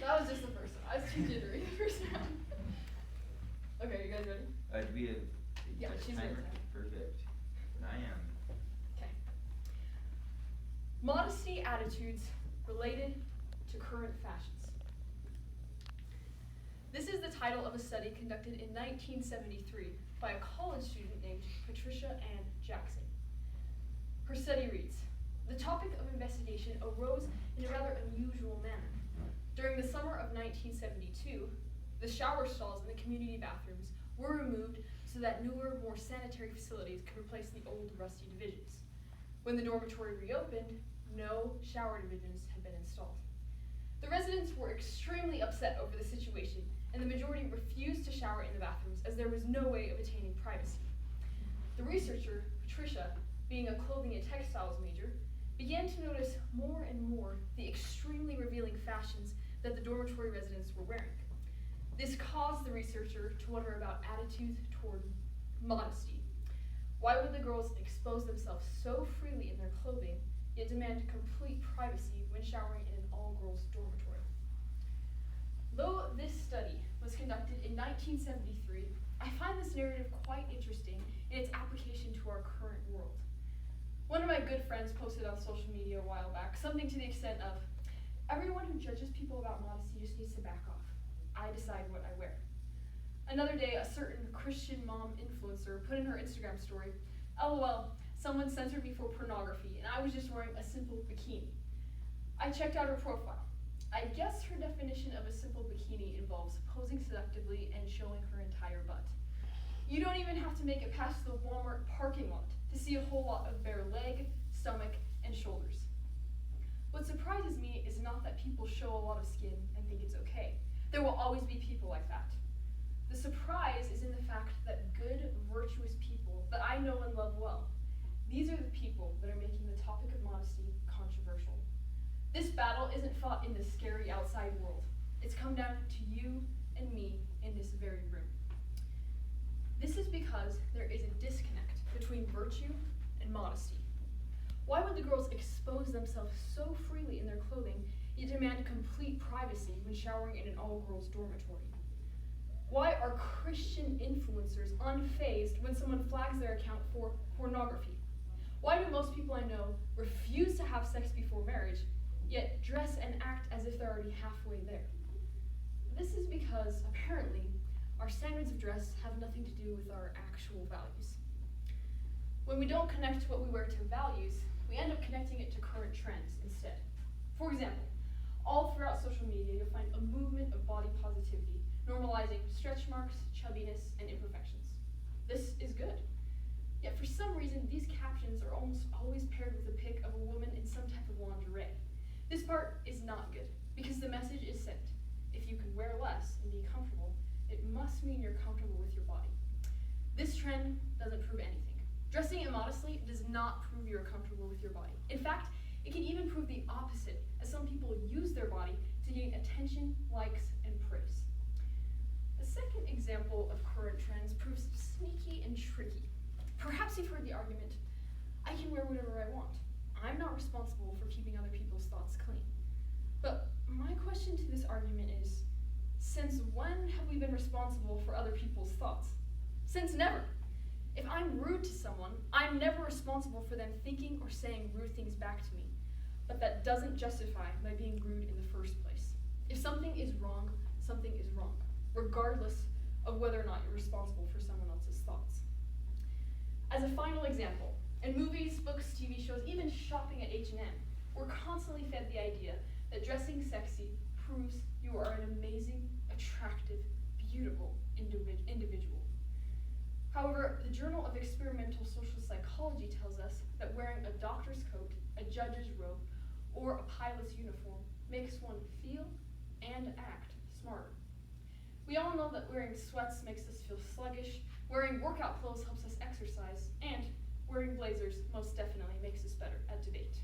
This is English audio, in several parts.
That was just the first one. I was too jittery the first round. Okay, you guys ready? Do we have Yeah, a she's timer? ready. Perfect. I am. Okay. Modesty attitudes related to current fashions. This is the title of a study conducted in 1973 by a college student named Patricia Ann Jackson. Her study reads, the topic of investigation arose in a rather unusual manner. During the summer of 1972, the shower stalls in the community bathrooms were removed so that newer, more sanitary facilities could replace the old, rusty divisions. When the dormitory reopened, no shower divisions had been installed. The residents were extremely upset over the situation, and the majority refused to shower in the bathrooms as there was no way of attaining privacy. The researcher, Patricia, being a clothing and textiles major, began to notice more and more the extremely revealing fashions that the dormitory residents were wearing. This caused the researcher to wonder about attitudes toward modesty. Why would the girls expose themselves so freely in their clothing, yet demand complete privacy when showering in an all-girls dormitory? Though this study was conducted in 1973, I find this narrative quite interesting in its application to our current world. One of my good friends posted on social media a while back something to the extent of, everyone who judges people about modesty just needs to back off. I decide what I wear. Another day, a certain Christian mom influencer put in her Instagram story, LOL, someone censored me for pornography and I was just wearing a simple bikini. I checked out her profile. I guess her definition of a simple bikini involves posing seductively and showing her entire butt. You don't even have to make it past the Walmart parking lot to see a whole lot of bare leg, stomach, and shoulders. What surprises me is not that people show a lot of skin and think it's okay. There will always be people like that. The surprise is in the fact that good, virtuous people that I know and love well, these are the people that are making the topic of modesty controversial. This battle isn't fought in the scary outside world. It's come down to you and me in this very room. This is because there is a disconnect between virtue and modesty. Why would the girls expose themselves so freely in their clothing, yet demand complete privacy when showering in an all-girls dormitory? Why are Christian influencers unfazed when someone flags their account for pornography? Why do most people I know refuse to have sex before marriage, yet dress and act as if they're already halfway there? This is because, apparently, our standards of dress have nothing to do with our actual values. When we don't connect what we wear to values, we end up connecting it to current trends instead. For example, all throughout social media, you'll find a movement of body positivity, normalizing stretch marks, chubbiness, and imperfections. This is good. Yet for some reason, these captions are almost always paired with a pic of a woman in some type of lingerie. This part is not good, because the message is sent. If you can wear less and be comfortable, it must mean you're comfortable with your body. This trend doesn't prove anything. Dressing immodestly does not prove you're comfortable with your body. In fact, it can even prove the opposite, as some people use their body to gain attention, likes, and praise. A second example of current trends proves sneaky and tricky. Perhaps you've heard the argument, I can wear whatever I want. I'm not responsible for keeping other people's thoughts clean. But my question to this argument is, since when have we been responsible for other people's thoughts? Since never. If I'm rude to someone, I'm never responsible for them thinking or saying rude things back to me. But that doesn't justify my being rude in the first place. If something is wrong, something is wrong, regardless of whether or not you're responsible for someone else's thoughts. As a final example, in movies, books, TV shows, even shopping at H&M, we're constantly fed the idea that dressing sexy proves you are an amazing, attractive, beautiful individual. However, the Journal of Experimental Social Psychology tells us that wearing a doctor's coat, a judge's robe, or a pilot's uniform makes one feel and act smarter. We all know that wearing sweats makes us feel sluggish, wearing workout clothes helps us exercise, and wearing blazers most definitely makes us better at debate.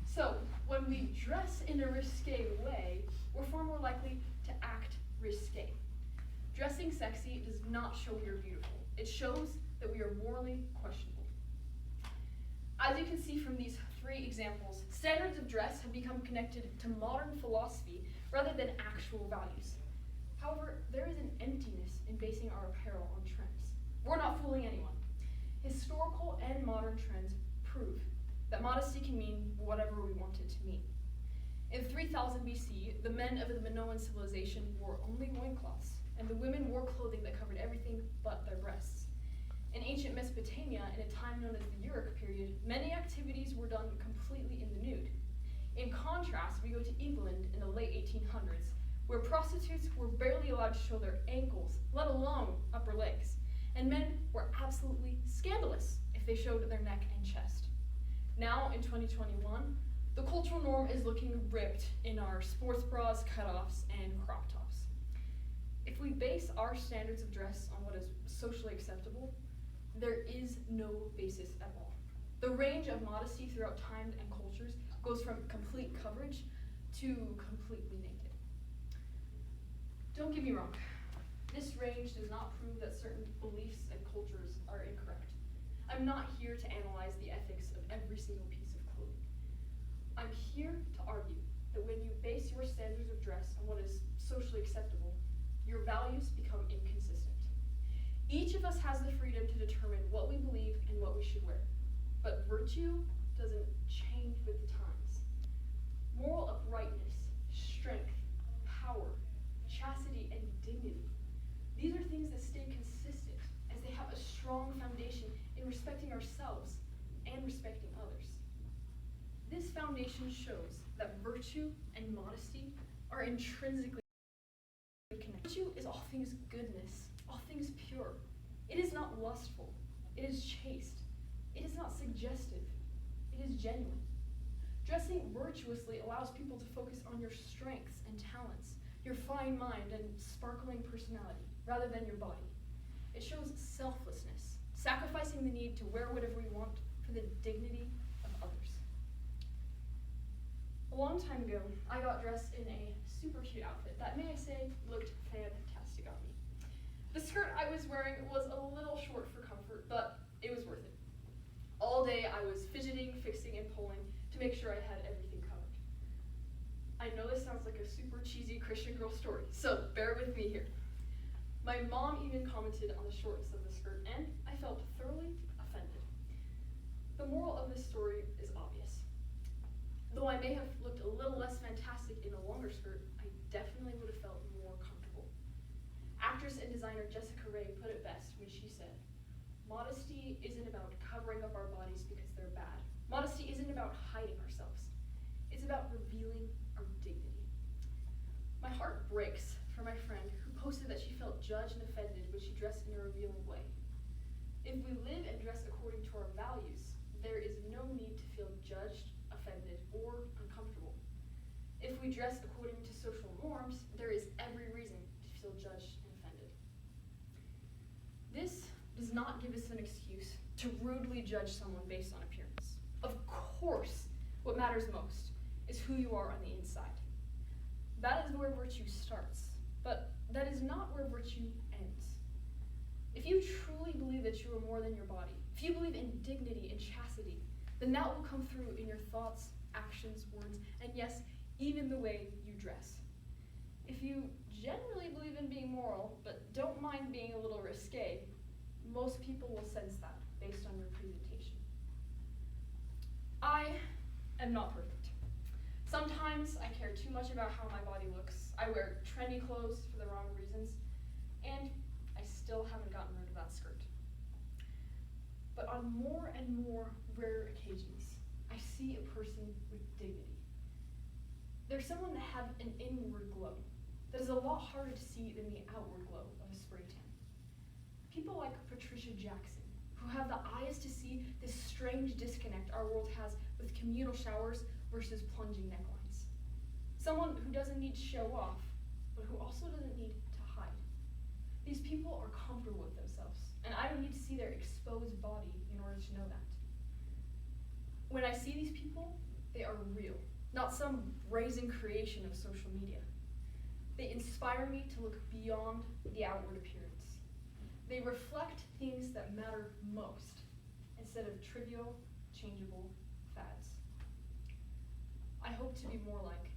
So, when we dress in a risque way, we're far more likely to act risque. Dressing sexy does not show we are beautiful. It shows that we are morally questionable. As you can see from these three examples, standards of dress have become connected to modern philosophy rather than actual values. However, there is an emptiness in basing our apparel on trends. We're not fooling anyone. Historical and modern trends prove that modesty can mean whatever we want it to mean. In 3000 BC, the men of the Minoan civilization wore only loincloths, and the women wore clothing that covered everything but their breasts. In ancient Mesopotamia, in a time known as the Uruk period, many activities were done completely in the nude. In contrast, we go to England in the late 1800s, where prostitutes were barely allowed to show their ankles, let alone upper legs, and men were absolutely scandalous if they showed their neck and chest. Now, in 2021, the cultural norm is looking ripped in our sports bras, cutoffs, and crop tops. If we base our standards of dress on what is socially acceptable, there is no basis at all. The range of modesty throughout times and cultures goes from complete coverage to completely naked. Don't get me wrong, this range does not prove that certain beliefs and cultures are incorrect. I'm not here to analyze the ethics of every single piece of clothing. I'm here to argue that when you base your standards of dress on what is socially acceptable, your values become inconsistent. Each of us has the freedom to determine what we believe and what we should wear, but virtue doesn't change with the times. Moral uprightness, strength, power, chastity, and dignity. These are things that stay consistent as they have a strong foundation in respecting ourselves and respecting others. This foundation shows that virtue and modesty are intrinsically connected. Virtue is all things goodness, all things pure. It is not lustful. It is chaste. It is not suggestive. It is genuine. Dressing virtuously allows people to focus on your strengths and talents, your fine mind and sparkling personality, rather than your body. It shows selflessness, sacrificing the need to wear whatever we want for the dignity of others. A long time ago, I got dressed in a super cute outfit that, may I say, looked fantastic on me. The skirt I was wearing was a little short for comfort, but it was worth it. All day I was fidgeting, fixing, and pulling to make sure I had everything covered. I know this sounds like a super cheesy Christian girl story, so bear with me here. My mom even commented on the shortness of the skirt, and I felt thoroughly offended. The moral of this story is obvious. Though I may have looked a little less fantastic in a longer skirt, I definitely would have felt more comfortable. Actress and designer Jessica Rae put it best when she said, "Modesty isn't about covering up our bodies because they're bad. Modesty isn't about hiding ourselves. It's about revealing our dignity." My heart breaks for my friend who posted that she felt judged and offended when she dressed in a revealing way. If we live and dress according to our values, there is no need to feel judged, offended, or uncomfortable. If we dress according to social norms, there is every reason to feel judged and offended. This does not give us an excuse to rudely judge someone based on appearance. Of course, what matters most is who you are on the inside. That is where virtue starts, but that is not where virtue ends. If you truly believe that you are more than your body, if you believe in dignity and chastity, then that will come through in your thoughts, actions, words, and yes, even the way you dress. If you generally believe in being moral, but don't mind being a little risque, most people will sense that based on your presentation. I am not perfect. Sometimes I care too much about how my body looks. I wear trendy clothes for the wrong reasons, and I still haven't gotten rid of that skirt. But on more and more rare occasions, I see a person with dignity. There's someone that have an inward glow that is a lot harder to see than the outward glow of a spray tan. People like Patricia Jackson, who have the eyes to see this strange disconnect our world has with communal showers versus plunging necklines. Someone who doesn't need to show off, but who also doesn't need to hide. These people are comfortable with themselves, and I don't need to see their exposed body in order to know that. When I see these people, they are real, not some brazen creation of social media. They inspire me to look beyond the outward appearance. They reflect things that matter most instead of trivial, changeable fads. I hope to be more like.